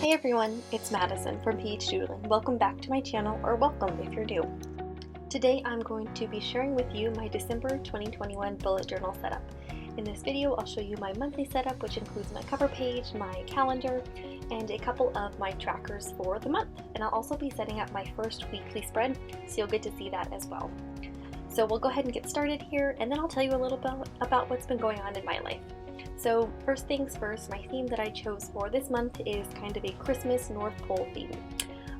Hey everyone, it's Madison from PH Doodling. Welcome back to my channel, or welcome if you're new. Today I'm going to be sharing with you my December 2021 bullet journal setup. In this video I'll show you my monthly setup, which includes my cover page, my calendar, and a couple of my trackers for the month. And I'll also be setting up my first weekly spread, so you'll get to see that as well. So we'll go ahead and get started here, and then I'll tell you a little bit about what's been going on in my life. So first things first, my theme that I chose for this month is kind of a Christmas North Pole theme.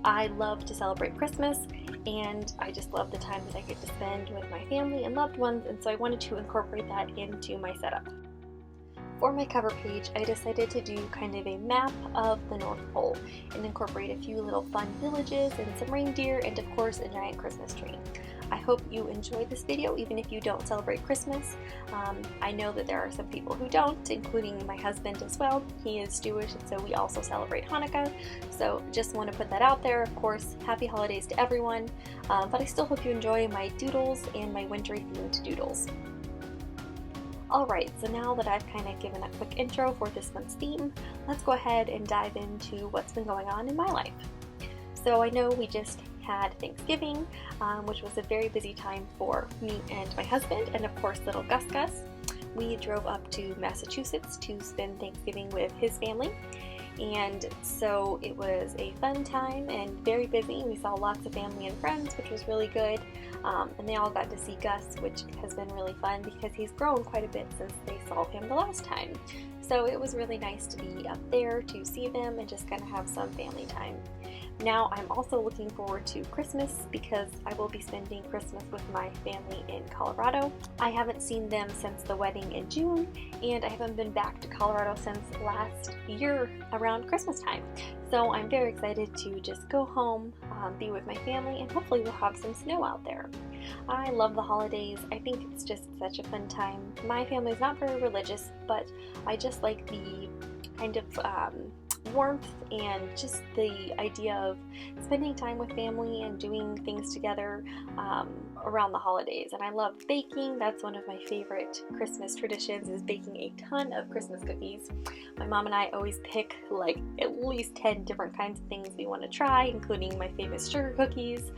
I love to celebrate Christmas, and I just love the time that I get to spend with my family and loved ones, and so I wanted to incorporate that into my setup. For my cover page, I decided to do kind of a map of the North Pole and incorporate a few little fun villages and some reindeer and of course a giant Christmas tree. I hope you enjoyed this video even if you don't celebrate Christmas. I know that there are some people who don't, including my husband as well. He is Jewish, and so we also celebrate Hanukkah. So just want to put that out there. Of course, happy holidays to everyone, but I still hope you enjoy my doodles and my wintry themed doodles. Alright, so now that I've kind of given a quick intro for this month's theme, let's go ahead and dive into what's been going on in my life. So I know we just had Thanksgiving, which was a very busy time for me and my husband, and of course little Gus Gus. We drove up to Massachusetts to spend Thanksgiving with his family, and so it was a fun time and very busy. We saw lots of family and friends, which was really good, and they all got to see Gus, which has been really fun because he's grown quite a bit since they saw him the last time. So it was really nice to be up there to see them and just kind of have some family time. Now I'm also looking forward to Christmas because I will be spending Christmas with my family in Colorado. I haven't seen them since the wedding in June, and I haven't been back to Colorado since last year around Christmas time. So I'm very excited to just go home, be with my family, and hopefully we'll have some snow out there. I love the holidays. I think it's just such a fun time. My family's not very religious, but I just like the kind of warmth and just the idea of spending time with family and doing things together around the holidays. And I love baking. That's one of my favorite Christmas traditions, is baking a ton of Christmas cookies. My mom and I always pick like at least 10 different kinds of things we want to try, including my famous sugar cookies,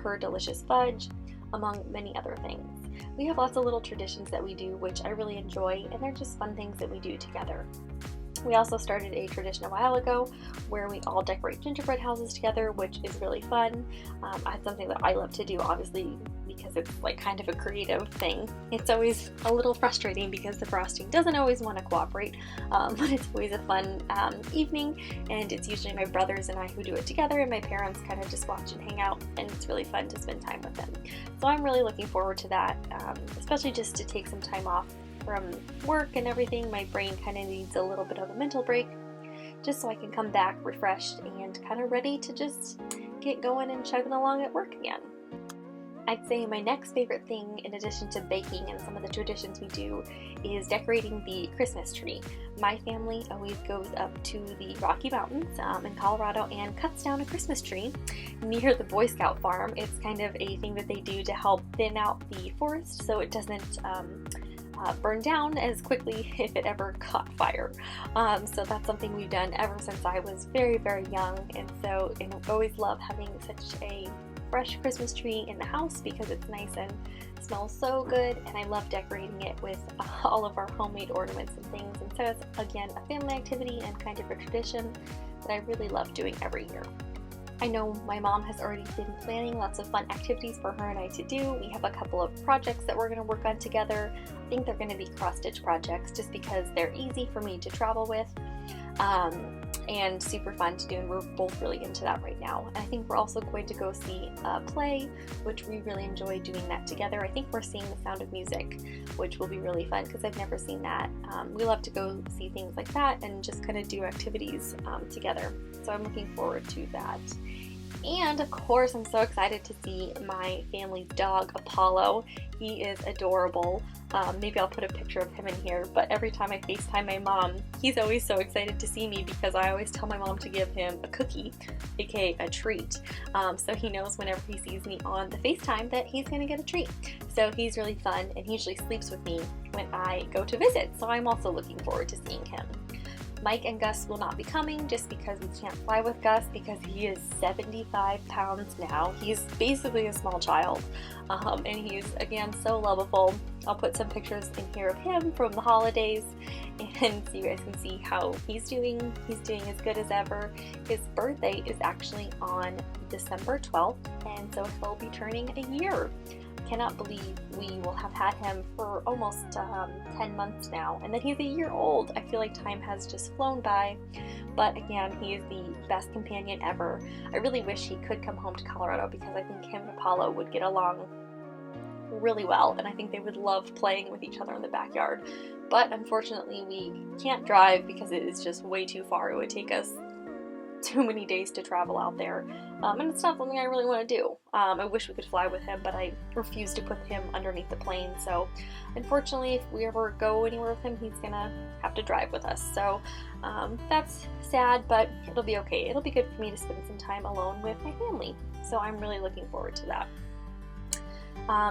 her delicious fudge, among many other things. We have lots of little traditions that we do which I really enjoy, and they're just fun things that we do together. We also started a tradition a while ago where we all decorate gingerbread houses together, which is really fun. It's something that I love to do, obviously, because it's like kind of a creative thing. It's always a little frustrating because the frosting doesn't always want to cooperate, but it's always a fun evening, and it's usually my brothers and I who do it together, and my parents kind of just watch and hang out, and it's really fun to spend time with them. So I'm really looking forward to that, especially just to take some time off from work and everything. My brain kind of needs a little bit of a mental break, just so I can come back refreshed and kind of ready to just get going and chugging along at work again. I'd say my next favorite thing, in addition to baking and some of the traditions we do, is decorating the Christmas tree. My family always goes up to the Rocky Mountains in Colorado and cuts down a Christmas tree near the Boy Scout farm. It's kind of a thing that they do to help thin out the forest so it doesn't burn down as quickly if it ever caught fire. So that's something we've done ever since I was very, very young, and so I always love having such a fresh Christmas tree in the house because it's nice and smells so good, and I love decorating it with all of our homemade ornaments and things, and so it's again a family activity and kind of a tradition that I really love doing every year. I know my mom has already been planning lots of fun activities for her and I to do. We have a couple of projects that we're going to work on together. I think they're going to be cross-stitch projects just because they're easy for me to travel with and super fun to do, and we're both really into that right now. And I think we're also going to go see a play, which we really enjoy doing that together. I think we're seeing The Sound of Music, which will be really fun because I've never seen that. We love to go see things like that and just kind of do activities together. So I'm looking forward to that. And of course, I'm so excited to see my family's dog, Apollo. He is adorable. Maybe I'll put a picture of him in here, but every time I FaceTime my mom, he's always so excited to see me because I always tell my mom to give him a cookie, aka a treat. So he knows whenever he sees me on the FaceTime that he's gonna get a treat. So he's really fun, and he usually sleeps with me when I go to visit, so I'm also looking forward to seeing him. Mike and Gus will not be coming just because we can't fly with Gus because he is 75 pounds now. He's basically a small child, and he's, again, so lovable. I'll put some pictures in here of him from the holidays, and so you guys can see how he's doing. He's doing as good as ever. His birthday is actually on December 12th, and so he'll be turning a year. Cannot believe we will have had him for almost 10 months now, and then he's a year old. I feel like time has just flown by, but again, he is the best companion ever. I really wish he could come home to Colorado because I think him and Apollo would get along really well, and I think they would love playing with each other in the backyard, but unfortunately we can't drive because it is just way too far. It would take us too many days to travel out there, and it's not something I really want to do. I wish we could fly with him, but I refuse to put him underneath the plane, so unfortunately if we ever go anywhere with him, he's gonna have to drive with us. So that's sad, but it'll be okay. It'll be good for me to spend some time alone with my family, so I'm really looking forward to that.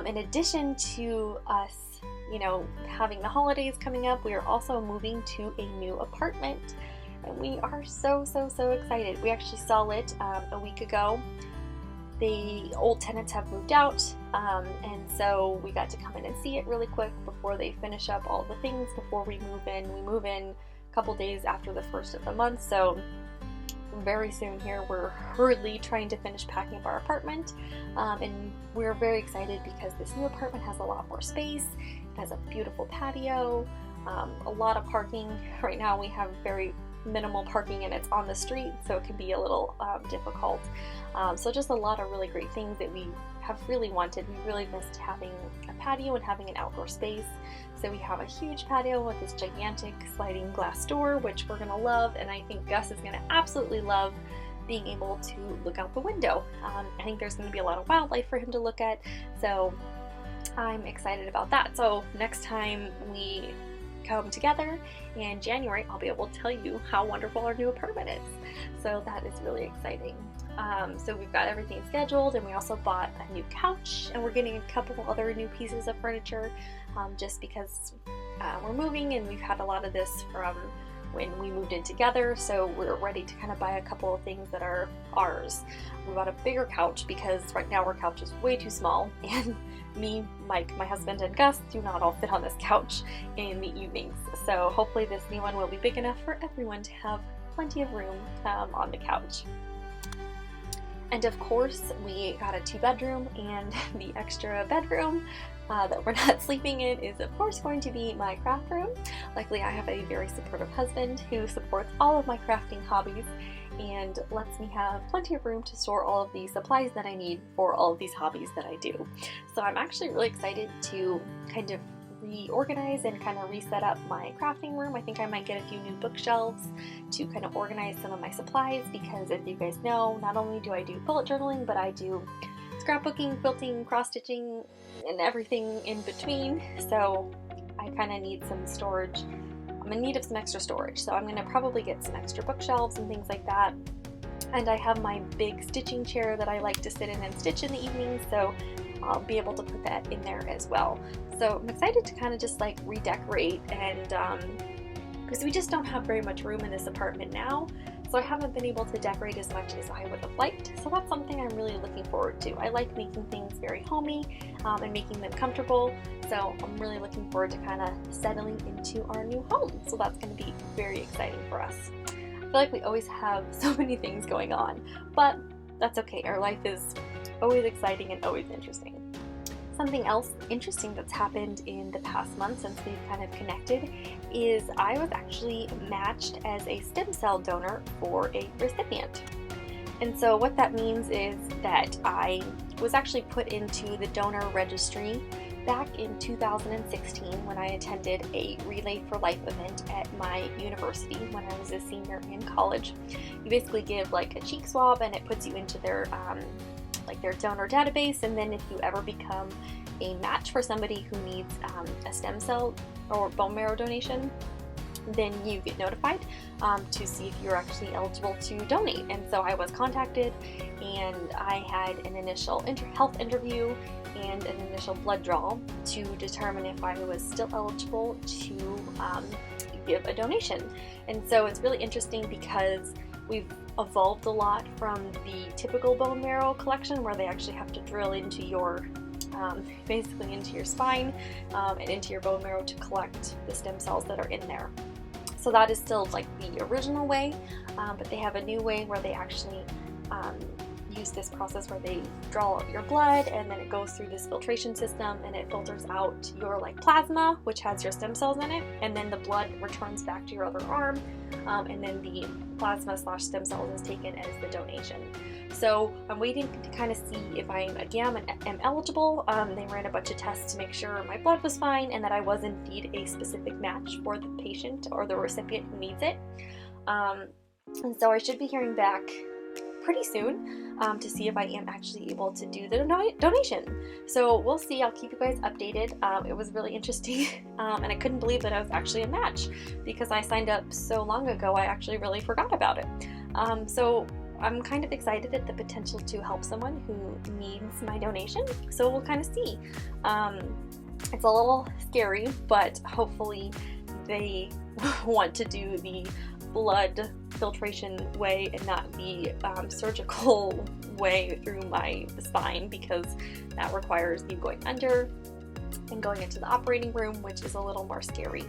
In addition to us, having the holidays coming up, we are also moving to a new apartment. And we are so excited. We actually saw it a week ago. The old tenants have moved out, and so we got to come in and see it really quick before they finish up all the things before we move in. We move in a couple days after the first of the month, so very soon here we're hurriedly trying to finish packing up our apartment, and we're very excited because this new apartment has a lot more space. It has a beautiful patio, a lot of parking. Right now we have very minimal parking and it's on the street, so it can be a little difficult. So just a lot of really great things that we have really wanted. We really missed having a patio and having an outdoor space. So we have a huge patio with this gigantic sliding glass door, which we're gonna love, and I think Gus is gonna absolutely love being able to look out the window. I think there's gonna be a lot of wildlife for him to look at, so I'm excited about that. So next time we come together in January, I'll be able to tell you how wonderful our new apartment is. So that is really exciting. So we've got everything scheduled, and we also bought a new couch, and we're getting a couple other new pieces of furniture just because we're moving and we've had a lot of this from when we moved in together, so we're ready to kind of buy a couple of things that are ours. We bought a bigger couch because right now our couch is way too small, and me, Mike, my husband, and Gus do not all fit on this couch in the evenings. So hopefully this new one will be big enough for everyone to have plenty of room on the couch. And of course, we got a 2-bedroom, and the extra bedroom that we're not sleeping in is of course going to be my craft room. Luckily, I have a very supportive husband who supports all of my crafting hobbies and lets me have plenty of room to store all of the supplies that I need for all of these hobbies that I do. So I'm actually really excited to kind of reorganize and kind of reset up my crafting room. I think I might get a few new bookshelves to kind of organize some of my supplies, because as you guys know, not only do I do bullet journaling, but I do scrapbooking, quilting, cross-stitching, and everything in between. So I kind of need some storage. I'm in need of some extra storage, so I'm going to probably get some extra bookshelves and things like that. And I have my big stitching chair that I like to sit in and stitch in the evenings, so I'll be able to put that in there as well. So I'm excited to kind of just like redecorate, and because we just don't have very much room in this apartment now, so I haven't been able to decorate as much as I would have liked. So that's something I'm really looking forward to. I like making things very homey and making them comfortable, so I'm really looking forward to kind of settling into our new home. So that's going to be very exciting for us. I feel like we always have so many things going on, but that's okay. Our life is always exciting and always interesting. Something else interesting that's happened in the past month since we've kind of connected is I was actually matched as a stem cell donor for a recipient. And so what that means is that I was actually put into the donor registry back in 2016 when I attended a Relay for Life event at my university when I was a senior in college. You basically give like a cheek swab and it puts you into their their donor database, and then if you ever become a match for somebody who needs a stem cell or bone marrow donation, then you get notified to see if you're actually eligible to donate. And so I was contacted, and I had an initial health interview and an initial blood draw to determine if I was still eligible to give a donation. And so it's really interesting because we've evolved a lot from the typical bone marrow collection where they actually have to drill into your basically into your spine and into your bone marrow to collect the stem cells that are in there. So that is still like the original way, but they have a new way where they actually use this process where they draw your blood and then it goes through this filtration system and it filters out your like plasma, which has your stem cells in it, and then the blood returns back to your other arm, and then the plasma / stem cells is taken as the donation. So I'm waiting to kind of see if I am eligible. They ran a bunch of tests to make sure my blood was fine and that I was indeed a specific match for the patient or the recipient who needs it. And so I should be hearing back pretty soon to see if I am actually able to do the donation. So we'll see. I'll keep you guys updated. It was really interesting and I couldn't believe that I was actually a match because I signed up so long ago I actually really forgot about it. So I'm kind of excited at the potential to help someone who needs my donation, so we'll kind of see. It's a little scary, but hopefully they want to do the blood filtration way and not the surgical way through my spine, because that requires you going under and going into the operating room, which is a little more scary,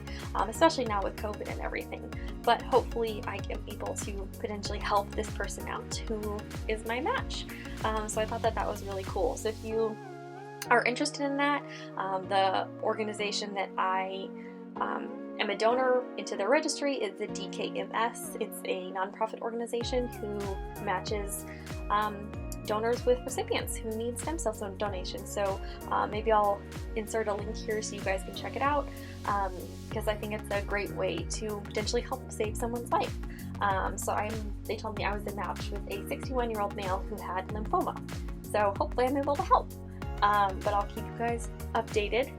especially now with COVID and everything. But hopefully I am able to potentially help this person out who is my match. So I thought that was really cool. So if you are interested in that, the organization that I am a donor into their registry is the DKMS. It's a nonprofit organization who matches donors with recipients who need stem cell donation. So maybe I'll insert a link here so you guys can check it out, because I think it's a great way to potentially help save someone's life. So they told me I was a match with a 61-year-old male who had lymphoma. So hopefully I'm able to help. But I'll keep you guys updated.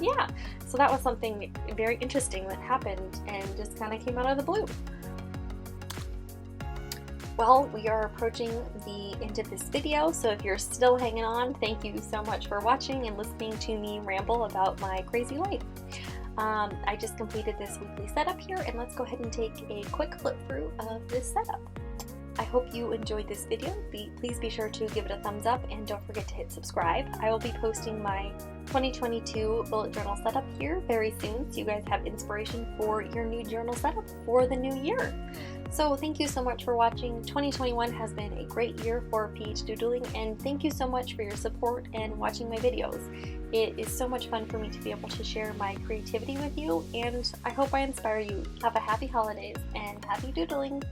Yeah, so that was something very interesting that happened and just kind of came out of the blue. Well, we are approaching the end of this video, so if you're still hanging on, thank you so much for watching and listening to me ramble about my crazy life. I just completed this weekly setup here, and let's go ahead and take a quick flip through of this setup. I hope you enjoyed this video. Please be sure to give it a thumbs up and don't forget to hit subscribe. I will be posting my 2022 bullet journal setup here very soon, so you guys have inspiration for your new journal setup for the new year. So thank you so much for watching. 2021 has been a great year for PH doodling, and thank you so much for your support and watching my videos. It is so much fun for me to be able to share my creativity with you, and I hope I inspire you. Have a happy holidays and happy doodling!